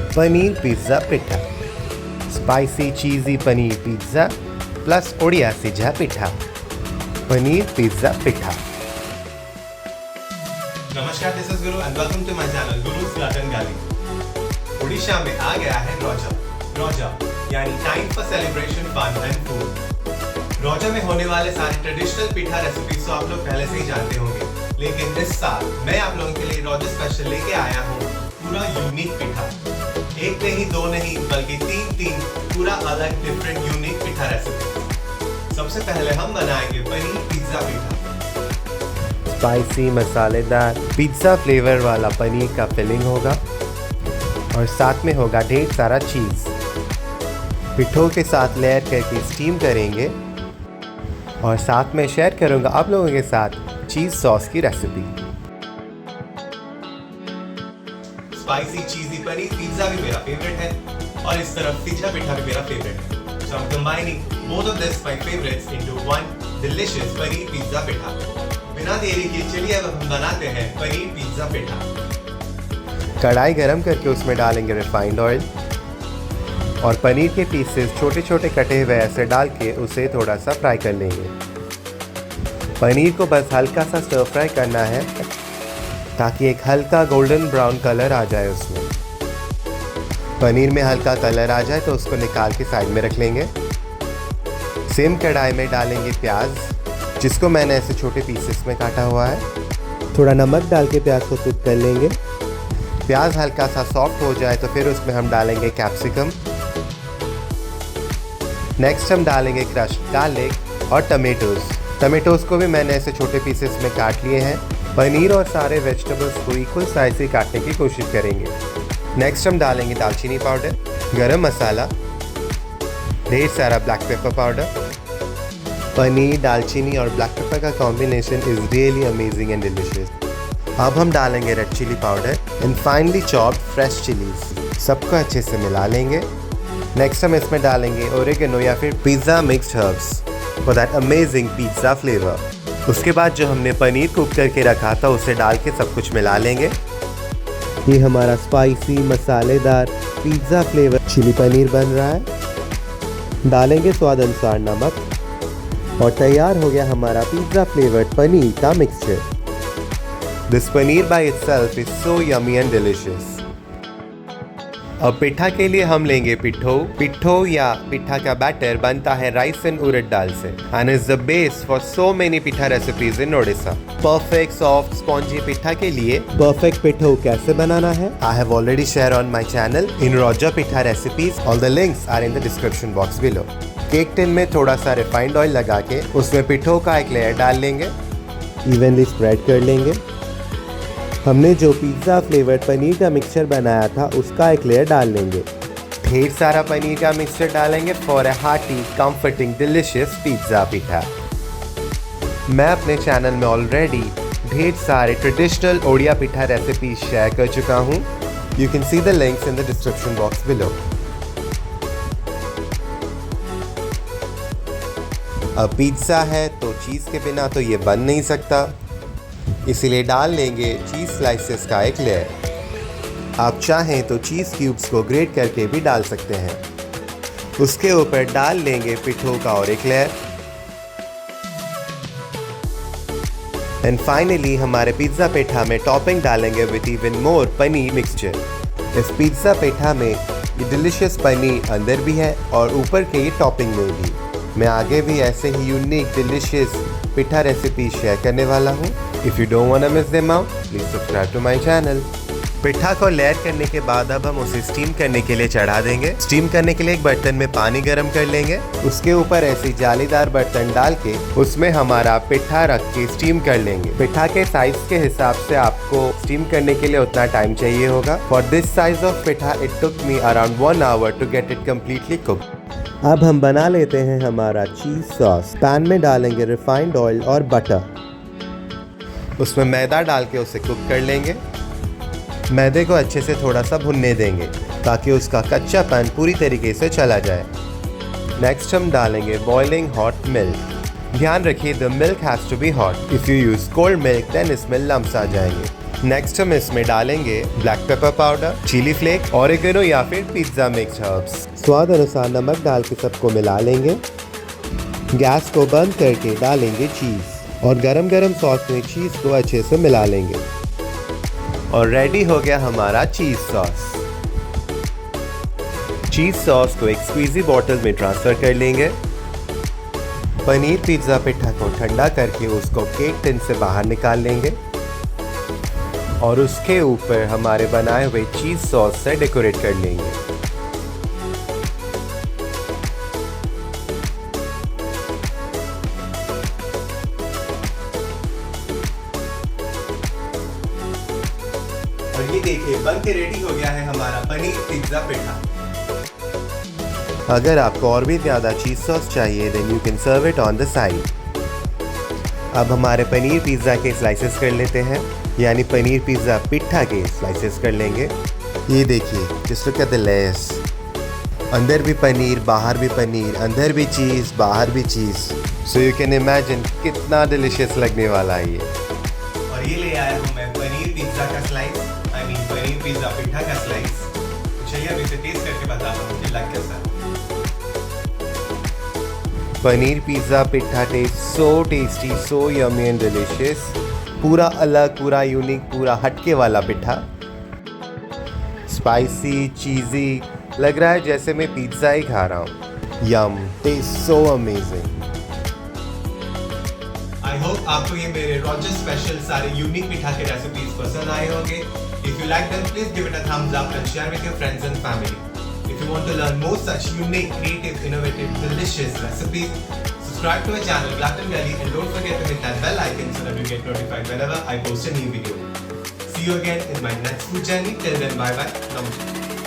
Paneer pizza pitha, spicy cheesy paneer pizza plus Odia sijha pitha, paneer pizza pitha. नमस्कार, this is Guru and welcome to my channel Guru's garden gallery. Orissa में आ गया है रोजा यानी time for celebration, fun and food. Raja में होने वाले सारे ट्रेडिशनल पिठा रेसिपीज तो आप लोग पहले से ही जानते होंगे, लेकिन इस साल मैं आप लोगों के लिए रोजा स्पेशल लेके आया हूँ पूरा यूनिक पिठा। एक नहीं, दो नहीं, बल्कि तीन पूरा अलग डिफरेंट यूनिक पिठा रेसिपी। सबसे पहले हम बनाएंगे पनीर पिज्जा पिठा। स्पाइसी मसालेदार पिज्ज़ा फ्लेवर वाला पनीर का फिलिंग होगा और साथ में होगा ढेर सारा चीज़। पिठों के साथ लेयर करके स्टीम करेंगे और साथ में शेयर करूंगा आप लोगों के साथ चीज़ सॉस की recipe. Spicy cheesy paneer pizza भी मेरा फेवरेट है और इस तरफ पिज्जा पिठा भी मेरा फेवरेट है। So I'm combining both of this my favorites into one delicious paneer pizza pitha. बिना देरी के चलिए अब हम बनाते हैं पनीर पिज्जा पिठा। कढ़ाई गरम करके उसमें डालेंगे रिफाइंड ऑयल और पनीर के पीसेस छोटे छोटे कटे हुए ऐसे डाल के उसे थोड़ा सा फ्राई कर लेंगे। पनीर को बस हल्का सा स्टर फ्राई करना है ताकि एक हल्का गोल्डन ब्राउन कलर आ जाए उसमें। पनीर में हल्का कलर आ जाए तो उसको निकाल के साइड में रख लेंगे। सेम कढ़ाई में डालेंगे प्याज, जिसको मैंने ऐसे छोटे पीसेस में काटा हुआ है। थोड़ा नमक डाल के प्याज को कुक कर लेंगे। प्याज हल्का सा सॉफ्ट हो जाए तो फिर उसमें हम डालेंगे कैप्सिकम। नेक्स्ट हम डालेंगे क्रश्ड गार्लिक और टमेटोज़ को भी मैंने ऐसे छोटे पीसेस में काट लिए हैं। पनीर और सारे वेजिटेबल्स को इक्वल साइज से काटने की कोशिश करेंगे। नेक्स्ट हम डालेंगे दालचीनी पाउडर, गरम मसाला, ढेर सारा ब्लैक पेपर पाउडर। पनीर, दालचीनी और ब्लैक पेपर का combination is really amazing and delicious. अब हम डालेंगे red chili powder and finally chopped fresh chilies. सबको अच्छे से मिला लेंगे। नेक्स्ट हम इसमें डालेंगे ओरेगेनो या फिर pizza mixed herbs for that amazing pizza flavour. उसके बाद जो हमने पनीर कुक करके रखा था उसे डाल के सब कुछ मिला लेंगे। ये हमारा स्पाइसी मसालेदार पिज़्ज़ा फ्लेवर चिली पनीर बन रहा है। डालेंगे स्वाद अनुसार नमक और तैयार हो गया हमारा पिज़्ज़ा फ्लेवर्ड पनीर का mixture. This paneer by itself is so yummy and delicious. अब पिठा के लिए हम लेंगे पिट्ठो या पिठा का बैटर बनता है राइस एंड उड़द दाल से and is the base for so many pitha recipes in Odisha. Perfect soft spongy pitha के लिए परफेक्ट पिट्ठो कैसे बनाना है I have already share on my channel in Raja pitha recipes. All the links are in the description box below. Cake tin में थोड़ा सा refined oil लगा के उसमें पिट्ठो का एक लेयर डाल लेंगे, इवनली स्प्रेड कर लेंगे। हमने जो पिज़्ज़ा फ्लेवर्ड पनीर का मिक्सचर बनाया था उसका एक लेयर डाल लेंगे। ढेर सारा पनीर का मिक्सचर डालेंगे for a hearty comforting delicious pizza pitha. मैं अपने चैनल में ऑलरेडी ढेर सारे traditional Odia pitha recipes share कर चुका हूँ। You can see the links in the description box below. अब पिज़्ज़ा है तो चीज़ के बिना तो ये बन नहीं सकता, इसीलिए डाल लेंगे चीज़ स्लाइसेस का एक लेयर। आप चाहें तो चीज़ क्यूब्स को ग्रेट करके भी डाल सकते हैं। उसके ऊपर डाल लेंगे पिट्ठो का और एक लेयर। एंड फाइनली हमारे पिज़्ज़ा पेठा में टॉपिंग डालेंगे with even more paneer mixture. इस पिज़्ज़ा पेठा में ये डिलिशियस पनीर अंदर भी है और ऊपर के ये टॉपिंग में भी। मैं आगे भी ऐसे ही unique delicious pitha recipe share करने वाला हूँ। If you don't want to miss them out, please subscribe to my channel. Pitha को लेयर करने के बाद अब हम उसे स्टीम करने के लिए चढ़ा देंगे। स्टीम करने के लिए एक बर्तन में पानी गर्म कर लेंगे। उसके ऊपर ऐसी जालीदार बर्तन डाल के उसमें हमारा पिठा रख के स्टीम कर लेंगे। पिठा के साइज के हिसाब से आपको स्टीम करने के लिए उतना टाइम चाहिए होगा। For this size of pitha it took me around 1 hour to get it completely cooked. अब हम बना लेते हैं हमारा चीज़ सॉस। पैन में डालेंगे रिफाइंड ऑयल और बटर। उसमें मैदा डाल के उसे कुक कर लेंगे। मैदे को अच्छे से थोड़ा सा भुनने देंगे ताकि उसका कच्चापन पूरी तरीके से चला जाए। नेक्स्ट हम डालेंगे बॉइलिंग हॉट मिल्क। ध्यान रखिए the milk has to be hot. If you use cold milk then इसमें लम्स आ जाएंगे। नेक्स्ट हम इसमें डालेंगे black pepper powder, chili flake, oregano या फिर पिज्ज़ा मिक्स हर्ब्स। स्वाद अनुसार नमक डाल के सबको मिला लेंगे। गैस को बंद करके डालेंगे चीज़ और गरम गरम सॉस में चीज़ को अच्छे से मिला लेंगे। और रेडी हो गया हमारा चीज़ सॉस। चीज़ सॉस को एक स्क्वीजी बॉटल में ट्रांसफ़र कर लेंगे। पनीर पिज़्ज़ा पिट्ठा को ठंडा करके उसको केक टिन से बाहर निकाल लेंगे और उसके ऊपर हमारे बनाए हुए चीज़ सॉस से डेकोरेट कर लेंगे। और ये देखिए बन के रेडी हो गया है हमारा पनीर पिज्जा पेठा। अगर आपको और भी ज़्यादा चीज़ सॉस चाहिए then you can serve it on the side. अब हमारे पनीर पिज़्ज़ा के स्लाइसेस कर लेते हैं, यानी पनीर पिज़्ज़ा पिट्ठा के स्लाइसेस कर लेंगे। ये देखिए, just look at the layers. अंदर भी पनीर, बाहर भी पनीर, अंदर भी चीज़, बाहर भी चीज़। सो यू कैन इमेजिन कितना डिलीशियस लगने वाला है ये। और ये ले आया हूँ मैं पनीर पिज्जा का स्लाइस, पनीर पिज्जा पिट्ठा का स्लाइस। चलिए अब इसे टेस्ट करके बताता हूँ कि लग कैसा। Paneer pizza pitha taste so tasty, so yummy and delicious. पूरा अलग, पूरा यूनिक, पूरा हटके वाला पिट्ठा। स्पाइसी, चीज़ी, लग रहा है जैसे मैं पिज़्ज़ा ही खा रहा हूँ। Yum, taste so amazing. I hope आपको ये मेरे रॉजर स्पेशल सारे यूनिक पिठा के रेसिपीज पसंद आए होंगे। If you like them, please give it a thumbs up and share with your friends and family. If you want to learn more such unique, creative, innovative, delicious recipes, subscribe to my channel Glutton Gully and don't forget to hit that bell icon so that you get notified whenever I post a new video. See you again in my next food journey. Till then, bye bye. Namaste.